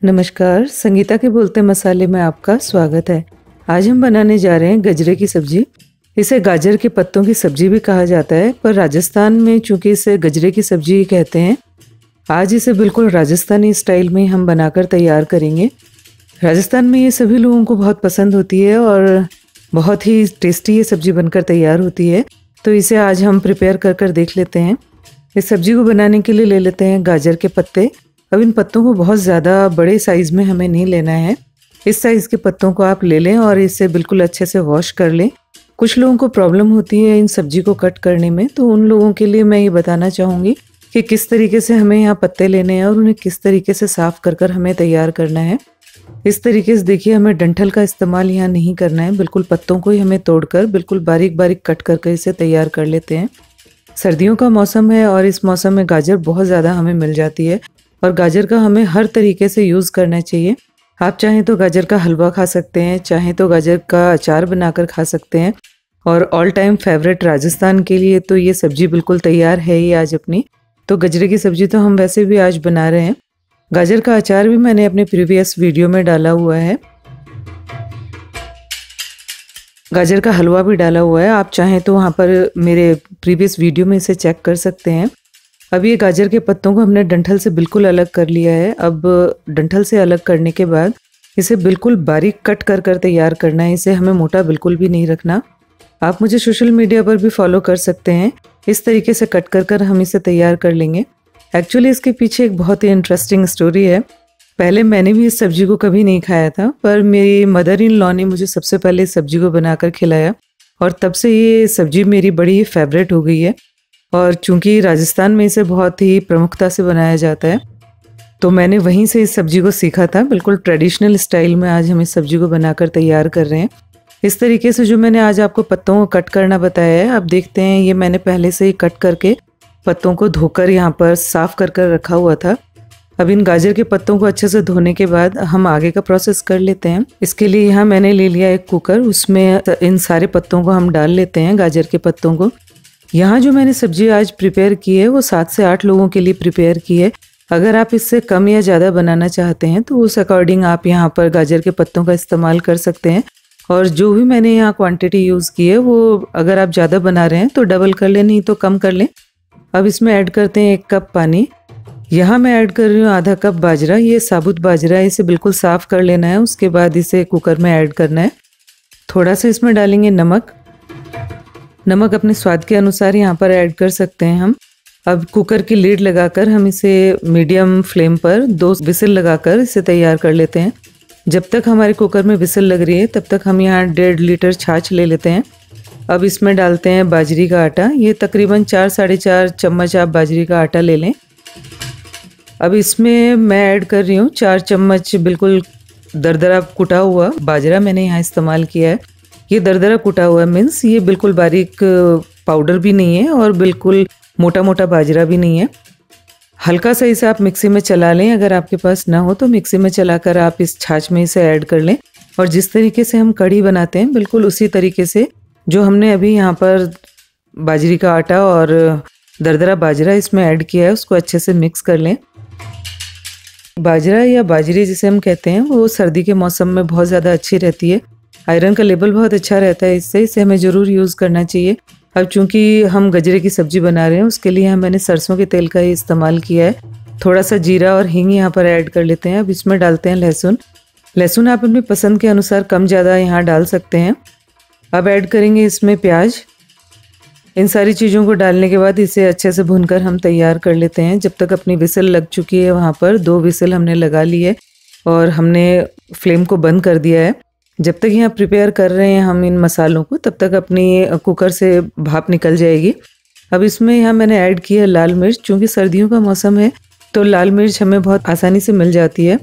नमस्कार, संगीता के बोलते मसाले में आपका स्वागत है। आज हम बनाने जा रहे हैं गजरे की सब्जी। इसे गाजर के पत्तों की सब्जी भी कहा जाता है, पर राजस्थान में चूंकि इसे गजरे की सब्जी कहते हैं, आज इसे बिल्कुल राजस्थानी स्टाइल में हम बनाकर तैयार करेंगे। राजस्थान में ये सभी लोगों को बहुत पसंद होती है और बहुत ही टेस्टी ये सब्जी बनकर तैयार होती है। तो इसे आज हम प्रिपेयर कर देख लेते हैं। इस सब्जी को बनाने के लिए ले लेते हैं गाजर के पत्ते। अब इन पत्तों को बहुत ज़्यादा बड़े साइज़ में हमें नहीं लेना है। इस साइज़ के पत्तों को आप ले लें और इसे बिल्कुल अच्छे से वॉश कर लें। कुछ लोगों को प्रॉब्लम होती है इन सब्जी को कट करने में, तो उन लोगों के लिए मैं ये बताना चाहूँगी कि किस तरीके से हमें यहाँ पत्ते लेने हैं और उन्हें किस तरीके से साफ़ कर हमें तैयार करना है। इस तरीके से देखिए, हमें डंठल का इस्तेमाल यहाँ नहीं करना है, बिल्कुल पत्तों को ही हमें तोड़कर बिल्कुल बारीक बारीक कट करके इसे तैयार कर लेते हैं। सर्दियों का मौसम है और इस मौसम में गाजर बहुत ज़्यादा हमें मिल जाती है और गाजर का हमें हर तरीके से यूज़ करना चाहिए। आप चाहें तो गाजर का हलवा खा सकते हैं, चाहें तो गाजर का अचार बनाकर खा सकते हैं, और ऑल टाइम फेवरेट राजस्थान के लिए तो ये सब्जी बिल्कुल तैयार है ही आज अपनी। तो गजरे की सब्जी तो हम वैसे भी आज बना रहे हैं। गाजर का अचार भी मैंने अपने प्रीवियस वीडियो में डाला हुआ है, गाजर का हलवा भी डाला हुआ है। आप चाहें तो वहाँ पर मेरे प्रीवियस वीडियो में इसे चेक कर सकते हैं। अब ये गाजर के पत्तों को हमने डंठल से बिल्कुल अलग कर लिया है। अब डंठल से अलग करने के बाद इसे बिल्कुल बारीक कट कर तैयार करना है। इसे हमें मोटा बिल्कुल भी नहीं रखना। आप मुझे सोशल मीडिया पर भी फॉलो कर सकते हैं। इस तरीके से कट कर हम इसे तैयार कर लेंगे। एक्चुअली इसके पीछे एक बहुत ही इंटरेस्टिंग स्टोरी है। पहले मैंने भी इस सब्जी को कभी नहीं खाया था, पर मेरी मदर इन लॉ ने मुझे सबसे पहले इस सब्जी को बनाकर खिलाया और तब से ये सब्जी मेरी बड़ी ही फेवरेट हो गई है। और चूंकि राजस्थान में इसे बहुत ही प्रमुखता से बनाया जाता है, तो मैंने वहीं से इस सब्जी को सीखा था। बिल्कुल ट्रेडिशनल स्टाइल में आज हम इस सब्जी को बनाकर तैयार कर रहे हैं। इस तरीके से जो मैंने आज आपको पत्तों को कट करना बताया है, अब देखते हैं। ये मैंने पहले से ही कट करके पत्तों को धोकर यहाँ पर साफ कर रखा हुआ था। अब इन गाजर के पत्तों को अच्छे से धोने के बाद हम आगे का प्रोसेस कर लेते हैं। इसके लिए यहाँ मैंने ले लिया एक कुकर, उसमें इन सारे पत्तों को हम डाल लेते हैं, गाजर के पत्तों को। यहाँ जो मैंने सब्जी आज प्रिपेयर की है वो 7 से 8 लोगों के लिए प्रिपेयर की है। अगर आप इससे कम या ज़्यादा बनाना चाहते हैं तो उस अकॉर्डिंग आप यहाँ पर गाजर के पत्तों का इस्तेमाल कर सकते हैं। और जो भी मैंने यहाँ क्वांटिटी यूज़ की है वो अगर आप ज़्यादा बना रहे हैं तो डबल कर लें, नहीं तो कम कर लें। अब इसमें ऐड करते हैं 1 कप पानी। यहाँ मैं ऐड कर रही हूँ आधा कप बाजरा। ये साबुत बाजरा है, इसे बिल्कुल साफ़ कर लेना है। उसके बाद इसे कुकर में ऐड करना है। थोड़ा सा इसमें डालेंगे नमक अपने स्वाद के अनुसार यहाँ पर ऐड कर सकते हैं हम। अब कुकर की लीड लगाकर हम इसे मीडियम फ्लेम पर 2 विसिल लगाकर इसे तैयार कर लेते हैं। जब तक हमारे कुकर में विसिल लग रही है तब तक हम यहाँ 1.5 लीटर छाछ ले लेते हैं। अब इसमें डालते हैं बाजरी का आटा। ये तकरीबन 4 साढ़े 4 चम्मच आप बाजरी का आटा ले लें। अब इसमें मैं ऐड कर रही हूँ 4 चम्मच बिल्कुल दरदरा कुटा हुआ बाजरा मैंने यहाँ इस्तेमाल किया है। ये दरदरा कुटा हुआ मीन्स ये बिल्कुल बारीक पाउडर भी नहीं है और बिल्कुल मोटा मोटा बाजरा भी नहीं है। हल्का सा इसे आप मिक्सी में चला लें। अगर आपके पास ना हो तो मिक्सी में चलाकर आप इस छाछ में इसे ऐड कर लें। और जिस तरीके से हम कढ़ी बनाते हैं बिल्कुल उसी तरीके से जो हमने अभी यहाँ पर बाजरी का आटा और दरदरा बाजरा इसमें ऐड किया है उसको अच्छे से मिक्स कर लें। बाजरा या बाजरी जिसे हम कहते हैं वो सर्दी के मौसम में बहुत ज़्यादा अच्छी रहती है। आयरन का लेवल बहुत अच्छा रहता है इसे हमें ज़रूर यूज़ करना चाहिए। अब चूंकि हम गजरे की सब्ज़ी बना रहे हैं उसके लिए मैंने सरसों के तेल का ही इस्तेमाल किया है। थोड़ा सा जीरा और हींग यहाँ पर ऐड कर लेते हैं। अब इसमें डालते हैं लहसुन आप अपनी पसंद के अनुसार कम ज़्यादा यहाँ डाल सकते हैं। अब ऐड करेंगे इसमें प्याज। इन सारी चीज़ों को डालने के बाद इसे अच्छे से भूनकर हम तैयार कर लेते हैं। जब तक अपनी विसिल लग चुकी है वहाँ पर 2 विसिल हमने लगा ली है और हमने फ्लेम को बंद कर दिया है। जब तक यहाँ प्रिपेयर कर रहे हैं हम इन मसालों को तब तक अपनी कुकर से भाप निकल जाएगी। अब इसमें यहाँ मैंने ऐड किया लाल मिर्च। चूँकि सर्दियों का मौसम है तो लाल मिर्च हमें बहुत आसानी से मिल जाती है।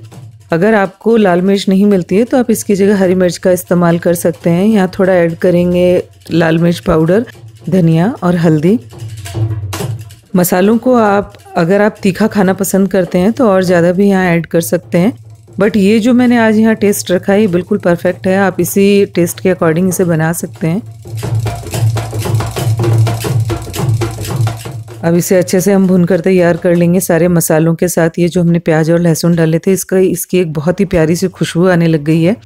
अगर आपको लाल मिर्च नहीं मिलती है तो आप इसकी जगह हरी मिर्च का इस्तेमाल कर सकते हैं। यहाँ थोड़ा ऐड करेंगे लाल मिर्च पाउडर, धनिया और हल्दी। मसालों को अगर आप तीखा खाना पसंद करते हैं तो और ज़्यादा भी यहाँ ऐड कर सकते हैं, बट ये जो मैंने आज यहाँ टेस्ट रखा है ये बिल्कुल परफेक्ट है। आप इसी टेस्ट के अकॉर्डिंग इसे बना सकते हैं। अब इसे अच्छे से हम भूनकर तैयार कर लेंगे सारे मसालों के साथ। ये जो हमने प्याज और लहसुन डाले थे इसकी एक बहुत ही प्यारी सी खुशबू आने लग गई है।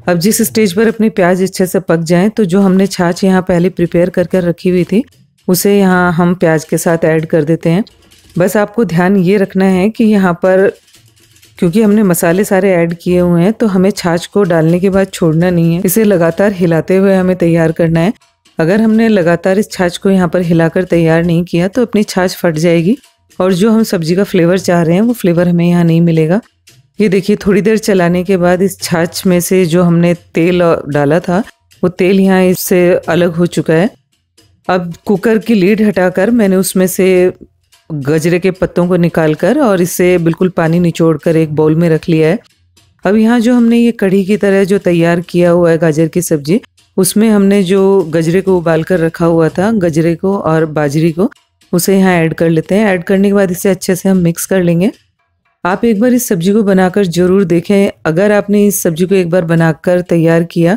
अब जिस स्टेज पर अपने प्याज अच्छे से पक जाएं तो जो हमने छाछ यहाँ पहले प्रिपेयर कर कर रखी हुई थी उसे यहाँ हम प्याज के साथ ऐड कर देते हैं। बस आपको ध्यान ये रखना है कि यहाँ पर क्योंकि हमने मसाले सारे ऐड किए हुए हैं तो हमें छाछ को डालने के बाद छोड़ना नहीं है, इसे लगातार हिलाते हुए हमें तैयार करना है। अगर हमने लगातार इस छाछ को यहाँ पर हिलाकर तैयार नहीं किया तो अपनी छाछ फट जाएगी और जो हम सब्जी का फ्लेवर चाह रहे हैं वो फ्लेवर हमें यहाँ नहीं मिलेगा। ये देखिए थोड़ी देर चलाने के बाद इस छाछ में से जो हमने तेल डाला था वो तेल यहाँ इससे अलग हो चुका है। अब कुकर की लीड हटाकर मैंने उसमें से गजरे के पत्तों को निकालकर और इसे बिल्कुल पानी निचोड़कर एक बाउल में रख लिया है। अब यहाँ जो हमने ये कढ़ी की तरह जो तैयार किया हुआ है गाजर की सब्जी, उसमें हमने जो गजरे को उबाल कर रखा हुआ था, गजरे को और बाजरी को, उसे यहाँ ऐड कर लेते हैं। ऐड करने के बाद इसे अच्छे से हम मिक्स कर लेंगे। आप एक बार इस सब्जी को बनाकर ज़रूर देखें। अगर आपने इस सब्जी को एक बार बनाकर तैयार किया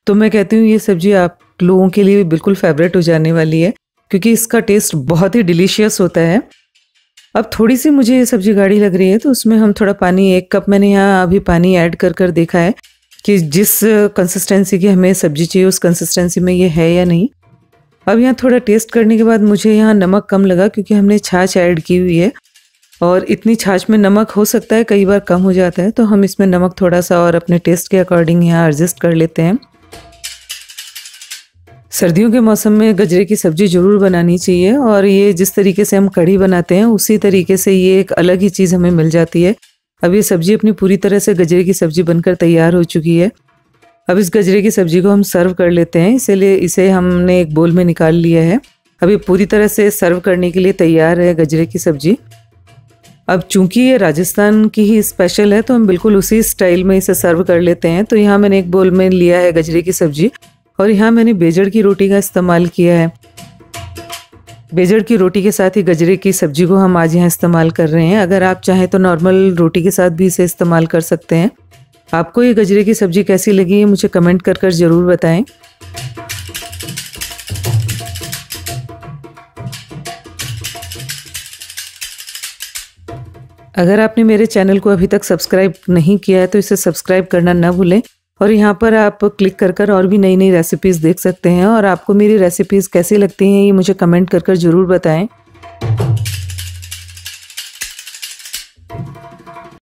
तो मैं कहती हूँ ये सब्जी आप लोगों के लिए बिल्कुल फेवरेट हो जाने वाली है, क्योंकि इसका टेस्ट बहुत ही डिलीशियस होता है। अब थोड़ी सी मुझे ये सब्जी गाढ़ी लग रही है तो उसमें हम थोड़ा पानी, 1 कप मैंने यहाँ अभी पानी ऐड कर कर देखा है कि जिस कंसिस्टेंसी की हमें सब्जी चाहिए उस कंसिस्टेंसी में ये है या नहीं। अब यहाँ थोड़ा टेस्ट करने के बाद मुझे यहाँ नमक कम लगा, क्योंकि हमने छाछ ऐड की हुई है और इतनी छाछ में नमक हो सकता है कई बार कम हो जाता है, तो हम इसमें नमक थोड़ा सा और अपने टेस्ट के अकॉर्डिंग यहाँ एडजस्ट कर लेते हैं। सर्दियों के मौसम में गजरे की सब्जी ज़रूर बनानी चाहिए और ये जिस तरीके से हम कढ़ी बनाते हैं उसी तरीके से ये एक अलग ही चीज़ हमें मिल जाती है। अब ये सब्जी अपनी पूरी तरह से गजरे की सब्जी बनकर तैयार हो चुकी है। अब इस गजरे की सब्जी को हम सर्व कर लेते हैं, इसीलिए इसे हमने एक बोल में निकाल लिया है। अब ये पूरी तरह से सर्व करने के लिए तैयार है गजरे की सब्जी। अब चूंकि ये राजस्थान की ही स्पेशल है तो हम बिल्कुल उसी स्टाइल में इसे सर्व कर लेते हैं। तो यहाँ मैंने एक बोल में लिया है गजरे की सब्जी और यहाँ मैंने बेजड़ की रोटी का इस्तेमाल किया है। बेजड़ की रोटी के साथ ही गजरे की सब्जी को हम आज यहाँ इस्तेमाल कर रहे हैं। अगर आप चाहें तो नॉर्मल रोटी के साथ भी इसे इस्तेमाल कर सकते हैं। आपको ये गजरे की सब्जी कैसी लगी है मुझे कमेंट कर कर ज़रूर बताएं। अगर आपने मेरे चैनल को अभी तक सब्सक्राइब नहीं किया है तो इसे सब्सक्राइब करना ना भूलें और यहाँ पर आप क्लिक कर कर और भी नई नई रेसिपीज़ देख सकते हैं। और आपको मेरी रेसिपीज़ कैसी लगती हैं ये मुझे कमेंट कर कर ज़रूर बताएं।